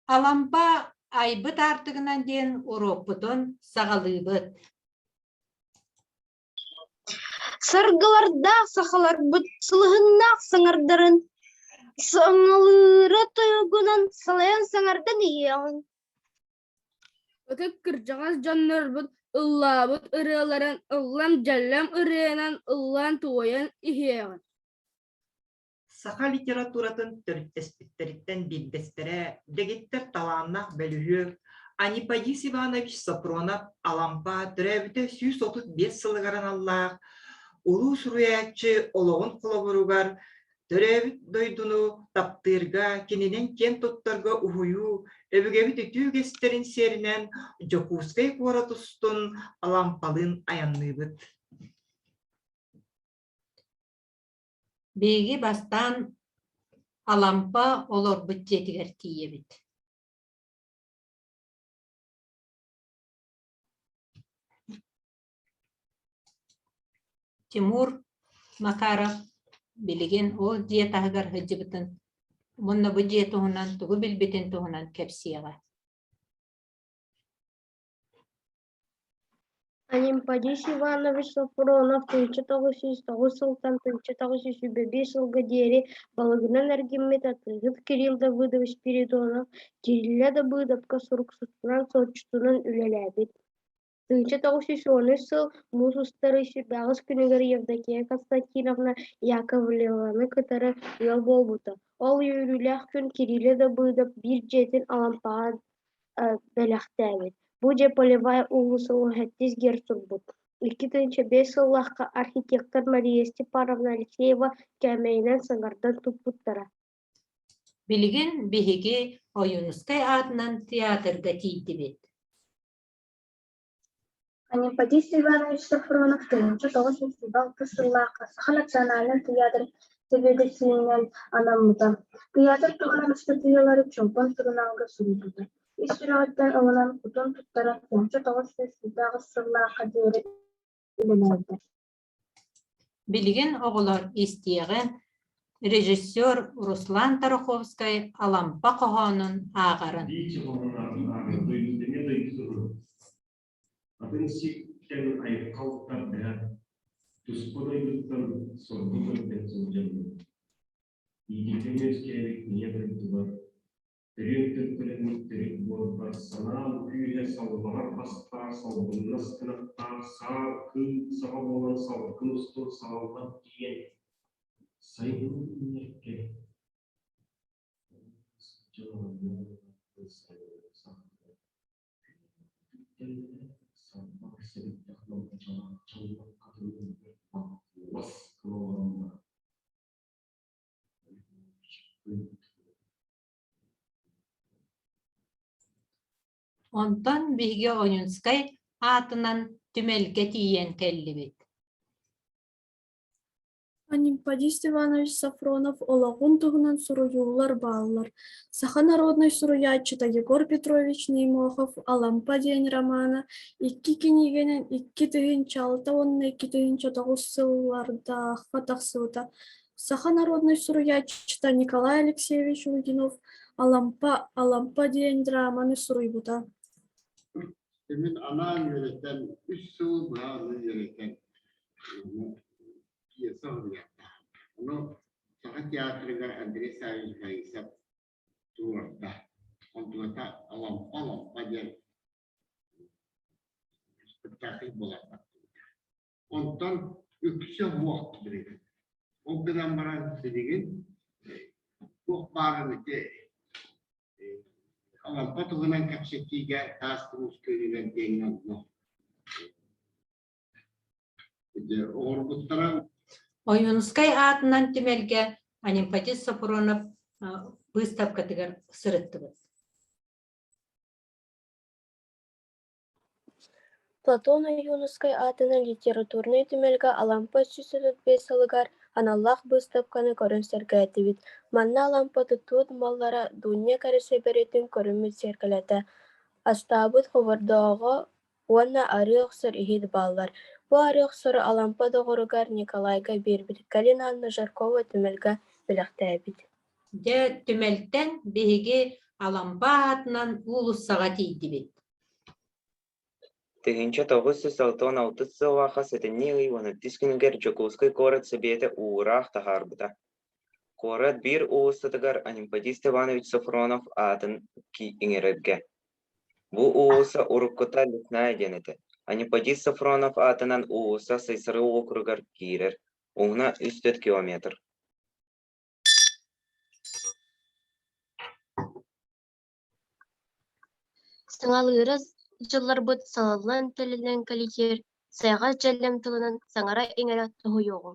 Alampa aybıt artıgынан den uroputun sağalыбыт. Саргыларда сахалар бут сылыгыннак саңардарын саңалыры тойгунан салаян саңардан иен. Ökek kırcağız canlar bud ıllabıt ırılaran ıllan jallam ırıyanan ıllan tuvayan ihiyagan. Саха литературатын төрттеспиттериттен билбестере дегиттер талааннах бөлүһү Анипадис Иванович Сапронов Алампа төрөбүтө 135 сылыгаран аллаах улуу суруячы олоғын колобуругар төрөбүт дойдуну таптырга кининен кен тутторго ухую өбүгебит үтүүгестерин серинен жокускай куаратустун Алампалын аянныбыт. Беги бастан Алампа олорбут жетигер тиебит. Тимур Макаров билеген ол диетагар хыжыбытын. Мунна бу диетуһунан тугу билбитин туһунан кепсияга. Анипадис Иванович Сафронов 1909 жылдан 1905 жылга дейін балыгынан әргемет атығыт Кирилл Давыдович Спиридонов Кирилля Давыдовка суруксутунан сотчутунан үлеләбит. 1913 жыл муз устарышы бағыз күнігер Евдокия Константиновна Яковлеваны кытары ел болбута. Ол үйрүләх күн Кирилля Давыдов bir жетін Алампаға бәләхтәбит. Бу же полевая улусу хәттис герцогбут. 2005 жыллахка архитектор Мария Степановна Алексеева кәмәйнен саңардан туппуттара. Билеген биһиги Оюнускай атынан театрга тийтибит. Анипадис Иванович Сафронов 1906 жыллахка Саха национальный театр себедесинен анаммыта. Театр туган студиялары чомпон тыгыналга сурутута. Истираттан алынан утун туттара 1908 жыллахка дейін иленерди. Билеген оголор истиеген режиссер Руслан Тараховскай Алампа коһонун аагарын. Санал күйе салбағар бастар, салбыннас тынықтар, сар күн саға болан салқын ұстын салған кейін. Сайын мерке. Онтон биһиги Оюнскай атынан түмелге тиен келлибит. Анипадис Иванович Сафронов олоғун туһунан суруюлар баалар. Саха народной суруячыта Егор Петрович Неймохов Алампа ден романы 2 кинигенен 2-6-2-9 сылларда хватақсыута. Саха народной суруячыта Николай Алексеевич Лугинов Алампа ден романы суруйбута. Demin ana yöneten, 3 yıl bağlı yöneten piyasa oluyor. Onu saha tiyatroda Andrei Savic'e ise tuğurda. Ondan da Alampa diye spektakl bulamaz. Ondan yüksek vakit verir. O kadar bana dediğin bu bağırını ki Alampa tuğunan kapsetiyle tasdığımız köylüden dengen no. Оюнскай атынан түмелге Анипадис Сафронов выставкатыгар сырыттыбыт. Платон Оюнскай атынан литературный түмелге Алампа 145 сылыгар аналлах выставканы көрінсерге әтібіт. Манна Алампа тұтуыд маллара дуния кәресе беретін көріміз серкелеті. Астабыт ховардағы уанна арыақсыр ихид баллар. Бу арыақсыр Алампа доғырыгар Николайга бербіт. Галина Анна Жаркова түмелге біліқті әбіт. Де түмелттен биһиги алампаатынан уулуссаға тиидибит. Тыгынча 966 сылаха сетенни иваны тискингер Жокускай город собете уурах тахарбыта. Город бир уустатыгар Анимпадис Иванович Сафронов атын ки иңерерге. Бу ууса уруккута лесная денете. Анимпадис Сафронов атынан ууса Сайсары округар кирер. Уңна 3 километр. Саңалыыры жыллар бұд салалан тілінен калитер, сайға жәлем тылынан саңара еңері тұғы йоғу.